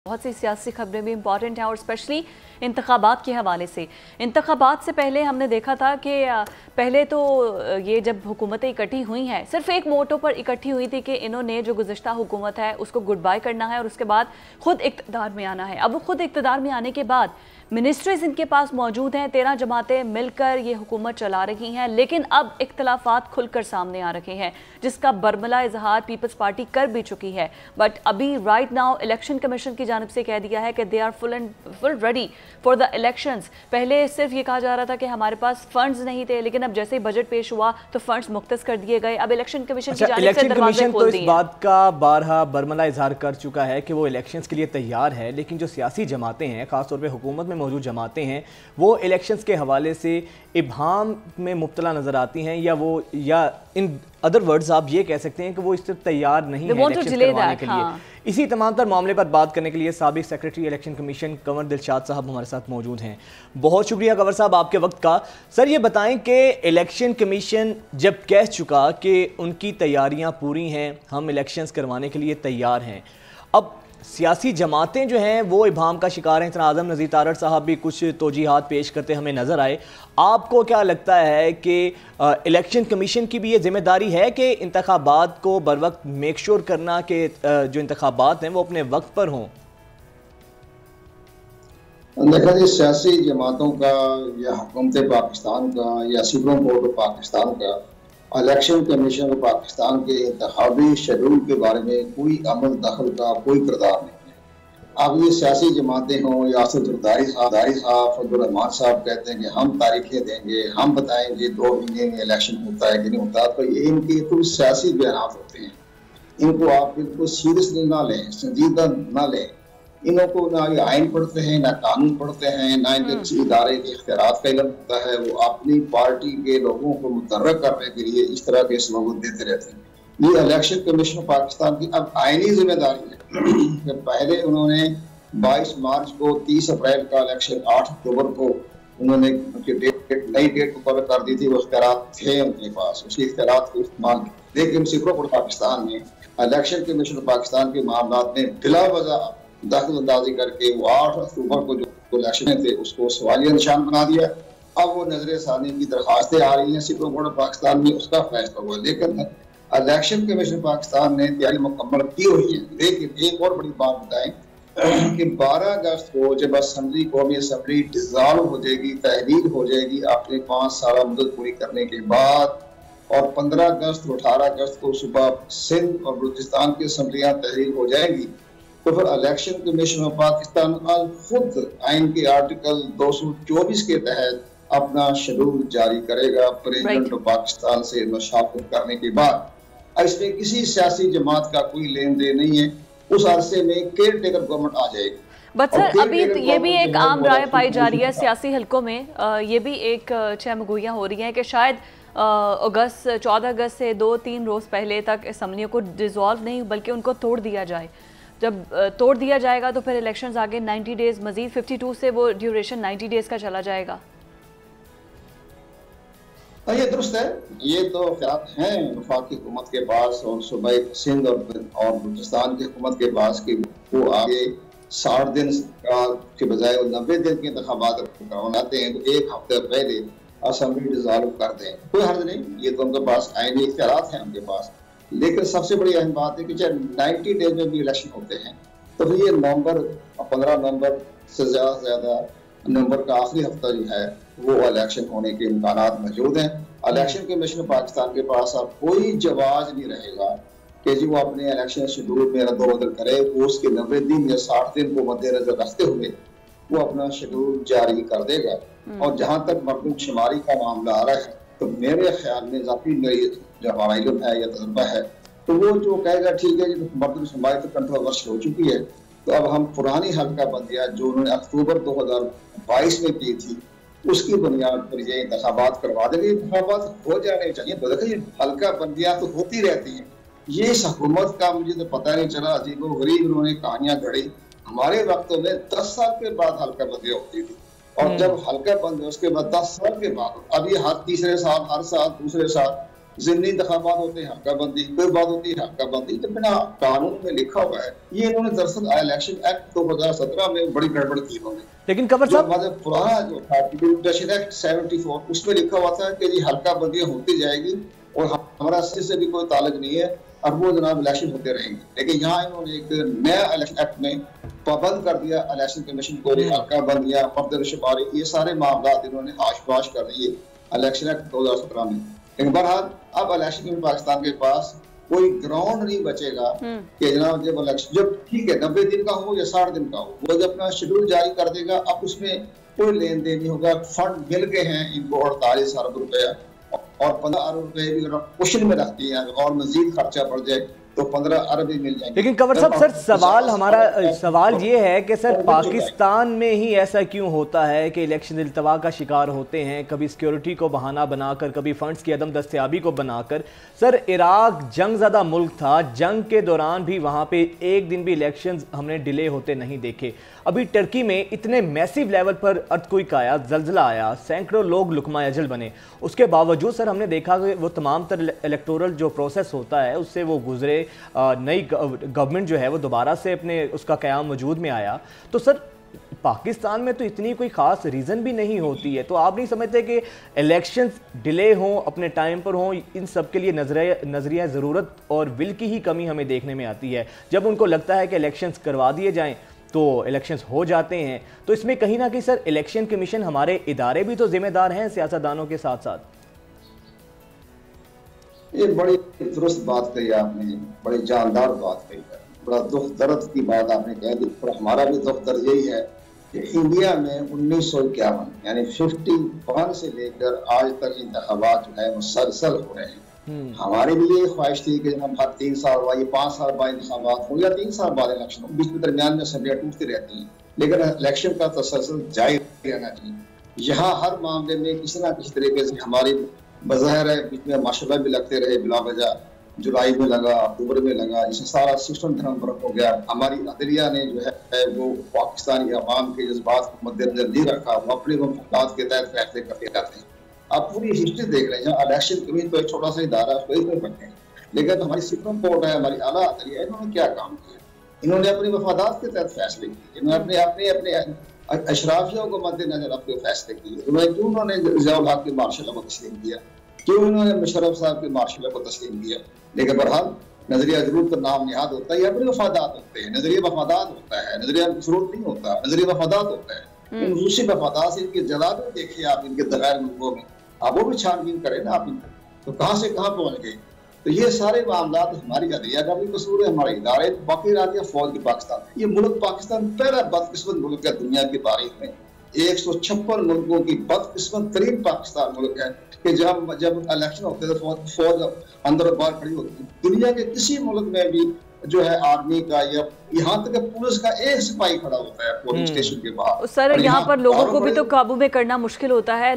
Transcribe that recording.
बहुत सी सियासी खबरें भी इंपॉर्टेंट हैं और स्पेशली इंतखाबात के हवाले से। इंतखाबात से पहले हमने देखा था कि पहले तो ये जब हुकूमतें इकट्ठी हुई हैं सिर्फ एक मोटो पर इकट्ठी हुई थी कि इन्होंने जो गुज़श्ता हुकूमत है उसको गुड बाय करना है और उसके बाद खुद इक़्तिदार में आना है। अब खुद इक़्तिदार में आने के बाद मिनिस्ट्रीज इनके पास मौजूद हैं, 13 जमातें मिलकर ये हुकूमत चला रही हैं, लेकिन अब इख्तलाफात खुलकर सामने आ रहे हैं जिसका बरमला इजहार पीपल्स पार्टी कर भी चुकी है। बट अभी राइट नाउ इलेक्शन कमीशन की जानिब से कह दिया है कि they are full ready for the elections. पहले सिर्फ ये कहा जा रहा था कि हमारे पास फंड्स नहीं थे, लेकिन अब जैसे ही बजट पेश हुआ तो फंड्स मुख्तस कर दिए गए। अब इलेक्शन कमीशन की जानिब से दरवाजे खोल दिए। इस बात का बारहा बरमला इजहार कर चुका है कि वो इलेक्शंस के लिए तैयार है, लेकिन जो सियासी जमातें हैं, खासतौर पर हुकूमत में मौजूद जमातें हैं, वो इलेक्शंस के हवाले से इब्हाम में मुब्तला नजर आती हैं, या इन अदर वर्ड्स आप ये कह सकते हैं कि वो इससे तैयार नहीं है इलेक्शन करवाने के लिए। इसी तमाम तर मामले पर बात करने के लिए साबिक secretary election commission Kanwar Dilshad साहब हमारे साथ मौजूद हैं। बहुत शुक्रिया कंवर साहब आपके वक्त का। सर ये बताएं कि इलेक्शन कमीशन जब कह चुका कि उनकी तैयारियां पूरी हैं, हम इलेक्शंस करवाने के लिए तैयार हैं, अब सियासी जमातें जो हैं वो इब्हाम का शिकार हैं। आज़म नज़ीर तारड़ साहब भी कुछ तोजीहात पेश करते हमें नज़र आए। आपको क्या लगता है कि इलेक्शन कमीशन की भी ये जिम्मेदारी है कि इंतखाबात को बर वक्त मेक श्योर करना कि जो इंतखाबात हैं वो अपने वक्त पर हों? देखा जी, सियासी जमातों का या हुकूमत पाकिस्तान का या सुप्रीम कोर्ट ऑफ पाकिस्तान का इलेक्शन कमीशन पाकिस्तान के इंतखाबी शेड्यूल के बारे में कोई अमल दखल का कोई किरदार नहीं है। अब ये सियासी जमातें हों या दारी साहब फजल रहमान साहब कहते हैं कि हम तारीखें देंगे, हम बताएंगे 2 महीने में इलेक्शन होता है कि नहीं होता, तो ये इनके तो सियासी बयान होते हैं। इनको आप बिल्कुल सीरियसली ना लें, संजीदा ना लें। इन्हों को ना ये आइन पढ़ते हैं, ना कानून पढ़ते हैं, ना इनके किसी इदारे के इख्तियारात का इल्म होता है। वो अपनी पार्टी के लोगों को मुतर्रक करने के लिए इस तरह के स्लोगन देते रहते हैं। ये इलेक्शन कमीशन पाकिस्तान की अब आईनी जिम्मेदारी है कि पहले उन्होंने 22 मार्च को 30 अप्रैल का इलेक्शन 8 अक्टूबर को उन्होंने नई डेट मुकर्रर कर दी थी। वो इख्तियारात थे उनके पास, उसी इख्तियारात को इस्तेमाल किया। लेकिन सुप्रीम कोर्ट पाकिस्तान ने इलेक्शन कमीशन पाकिस्तान के मामला में बिला वजह दखल अंदाजी करके वो 8 अक्टूबर को जो इलेक्शन थे उसको सवालिया निशान बना दिया। अब वो नजर सानी की दरखास्तें आ रही हैं सुप्रीम कोर्ट पाकिस्तान में, उसका फैसला हुआ। लेकिन इलेक्शन कमीशन पाकिस्तान ने तैयारी मुकम्मल की हुई है। लेकिन एक और बड़ी बात बताएं कि 12 अगस्त को जब असम्बली कौमी असम्बली डिसॉल्व हो जाएगी, तहलील हो जाएगी अपने 5 साल मुद्दत पूरी करने के बाद, और 15 अगस्त और 18 अगस्त को सुबह सिंध और बलूचिस्तान की असम्बलियां तहलील हो जाएंगी, तो फिर इलेक्शन कमीशन ऑफ पाकिस्तान खुद आइन के आर्टिकल 224 के तहत अपना शेड्यूल जारी करेगा प्रेसिडेंट ऑफ पाकिस्तान से मशावरत करने के बाद। इसमें किसी सियासी जमात का कोई लेन देन नहीं है। उस अरसे में केयर टेकर गवर्नमेंट आ जाएगी। बट सर अभी ये भी एक आम राय पाई जा रही है सियासी हलकों में, ये भी एक चहमगोइयाँ हो रही हैं कि शायद 14 अगस्त से 2-3 रोज़ पहले तक असम्बलियों को डिसॉल्व नहीं बल्कि उनको तोड़ दिया जाए। जब तोड़ दिया जाएगा तो फिर इलेक्शंस आगे 90 डेज मजीद 52 से वो ड्यूरेशन 90 डेज का चला जाएगा। ये दुरुस्त है। ये तो ख्याल हैं वफाकी हुकूमत के पास और सूबाई सिंध और बलूचिस्तान की हुकूमत के पास कि वो आगे 60 दिन के बजाय 90 दिन के इंतखाबात करवाते हैं, तो 1 हफ्ते पहले असम्बली डिसॉल्व कर दें, कोई हर्ज नहीं। ये तो उनके पास आईनी इख्तियारात हैं उनके पास। लेकिन सबसे बड़ी अहम बात है कि चाहे 90 डेज में भी इलेक्शन होते हैं तो फिर ये 15 नवंबर से ज्यादा नवंबर का आखिरी हफ्ता जो है वो इलेक्शन होने के इम्कानात मौजूद हैं। इलेक्शन कमीशन पाकिस्तान के पास अब कोई जवाब नहीं रहेगा कि जी वो अपने इलेक्शन शेड्यूल में रद्द-बदल करे। वो उसके 90 दिन या 60 दिन को मद्देनजर रखते हुए वो अपना शेड्यूल जारी कर देगा। और जहाँ तक मरदमशुमारी का मामला आ रहा है तो मेरे ख्याल में जो हमारा इल्म है या तजुर्बा है, तो वो जो कहेगा ठीक है जी मरदमशुमारी तो कंट्रोवर्शियल हो चुकी है, तो अब हम पुरानी हल्का बंदियां जो उन्होंने अक्टूबर 2022 में की थी उसकी बुनियाद पर ये इंतखाबात करवा देंगे। इंतखाबात हो जाने चाहिए। तो देखिए हल्का बंदियां तो होती रहती हैं। ये इस हुकूमत का मुझे तो पता नहीं चला, अजीबो गरीब उन्होंने कहानियां गढ़ी। हमारे वक्तों में 10 साल के बाद हल्का बंदियां होती थी, और जब हल्का बंद उसके बाद 10 साल के बाद, अब ये हर तीसरे साल, हर साल, दूसरे साल ज़िमनी इंतखाबात होते हैं हल्का बंदी, कोई बात होती है हल्का बंदी, तो बिना कानून में लिखा हुआ है। ये इन्होंने दरअसल इलेक्शन एक्ट 2017 में बड़ी गड़बड़ की इन्होंने। लेकिन कंवर साहब पुराना जो था इलेक्शन एक्ट 74 उसमें लिखा हुआ था कि ये हल्का बंदियां होती जाएगी और हमारा से भी कोई ताल्लुक नहीं है और वो जनाब इलेक्शन होते रहेंगे। लेकिन यहाँ इन्होंने एक नया इलेक्शन एक्ट में पाबंद कर दिया इलेक्शन कमीशन को, हल्का बंदियां, फर्दशुमारी, ये सारे मामला इन्होंने हाश-बाश कर दिए इलेक्शन एक्ट 2017 में। लेकिन बहरहाल अब इलेक्शन कमीशन पाकिस्तान के पास कोई ग्राउंड नहीं बचेगा कि जनाब जब इलेक्शन, जब ठीक है 90 दिन का हो या 60 दिन का हो, वो जब अपना शेड्यूल जारी कर देगा, अब उसमें कोई लेन देन नहीं होगा। फंड मिल गए हैं इनको 48 अरब रुपया और 15 अरब रुपए भी क्वेश्चन में रखती है और मजीद खर्चा बढ़ जाए तो 15 अरब भी मिल जाएंगे। लेकिन कंवर साहब सर सवाल ये है कि सर पाकिस्तान में ही ऐसा क्यों होता है कि इलेक्शन इल्तवा का शिकार होते हैं, कभी सिक्योरिटी को बहाना बनाकर, कभी फंड्स की अदम दस्तयाबी को बनाकर। सर इराक जंग ज़दा मुल्क था, जंग के दौरान भी वहाँ पे एक दिन भी इलेक्शंस हमने डिले होते नहीं देखे। अभी टर्की में इतने मैसिव लेवल पर अर्थक्वेक आया, जल्जला आया, सैकड़ों लोग लुकमा अजल बने, उसके बावजूद सर हमने देखा कि वो तमाम तर इलेक्टोरल जो प्रोसेस होता है उससे वो गुजरे, नई गवर्नमेंट जो है वो दोबारा से अपने उसका क़याम वजूद में आया। तो सर पाकिस्तान में तो इतनी कोई ख़ास रीज़न भी नहीं होती है, तो आप नहीं समझते कि इलेक्शंस डिले हों, अपने टाइम पर हों, इन सब के लिए नज़रिया ज़रूरत और विल की ही कमी हमें देखने में आती है। जब उनको लगता है कि इलेक्शंस करवा दिए जाएं तो इलेक्शंस हो जाते हैं। तो इसमें कहीं ना कहीं सर इलेक्शन कमीशन, हमारे इदारे भी तो जिम्मेदार हैं सियासतदानों के साथ साथ। ये बड़ी दुरुस्त बात कही आपने, बड़ी जानदार बात कही है, बड़ा दुख दर्द की बात आपने कह दी। और हमारा भी दुख दर्द यही है कि इंडिया में 1951 यानी 51 से लेकर आज तक इंतखाबात जो है मुसलसल हो रहे हैं। हमारी भी ये ख्वाहिश थी कि हम हर 3 साल बाद, 5 साल बाद इंतखाबात हो या 3 साल बाद इलेक्शन हो, बीच में दरमियान में असेंबलियां टूटती रहती हैं, लेकिन इलेक्शन का तसलसल जारी रहना चाहिए। यहाँ हर मामले में किसी ना किसी तरीके से हमारी बज़ाहिर है बीच में माशाल्लाह भी लगते रहे, बिला वजह जुलाई में लगा, अक्टूबर में लगा, इसे सारा सिस्टम धर्म हो गया। हमारी अदलिया ने जो है वो पाकिस्तानी अवाम के जज्बात को मद्देनजर नहीं रखा, वो अपने मफादात के तहत फैसले करते रहते हैं। आप पूरी हिस्ट्री देख रहे हैं, इलेक्शन कमीशन तो एक छोटा सा इदारा है, उसको ही रखें, लेकिन हमारी सुप्रीम कोर्ट है, हमारी आला अदलिया, इन्होंने क्या काम किया? इन्होंने अपने मफादात के तहत फैसले किए, इन्होंने अपने अशराफियों को मद्देनजर अपने फैसले किए। क्यों उन्होंने ज़ियाउल हक के मार्शल को तस्लीम किया, क्यों इन्होंने मुशर्रफ साहब के मार्शल को तस्लीम किया? लेकिन बहरहाल नजरिया जरूर तो नाम निहाद होता है, अपने मफादात होते हैं, नजरिया मफादात होता है, नजरिया जरूरत नहीं होता, नजरिया मफादात होता है। इन रूसी मफादात से इनके जलाल में देखिए आप, इनके दगार मुल्कों में आप वो भी छानबीन करें ना आप इनको, तो कहाँ से कहाँ पहुंच गए। तो ये सारे मामला हमारी अदलिया का भी कसूर है, हमारे इदारे, बाकी राज्य, फौज की पाकिस्तान। ये मुल्क पाकिस्तान पहला बदकिस्मत मुल्क है दुनिया की तारीख में, 156 मुल्कों की बदकिस्मत तरीन पाकिस्तान मुल्क है कि जब इलेक्शन होते थे फौज अंदर और बाहर खड़ी होती है। दुनिया के किसी मुल्क में भी जो है आर्मी का या यहाँ तक पुलिस का एक सिपाही खड़ा होता है पोलिंग स्टेशन के बाहर। सर यहाँ पर लोगों को भी तो काबू में करना मुश्किल होता है।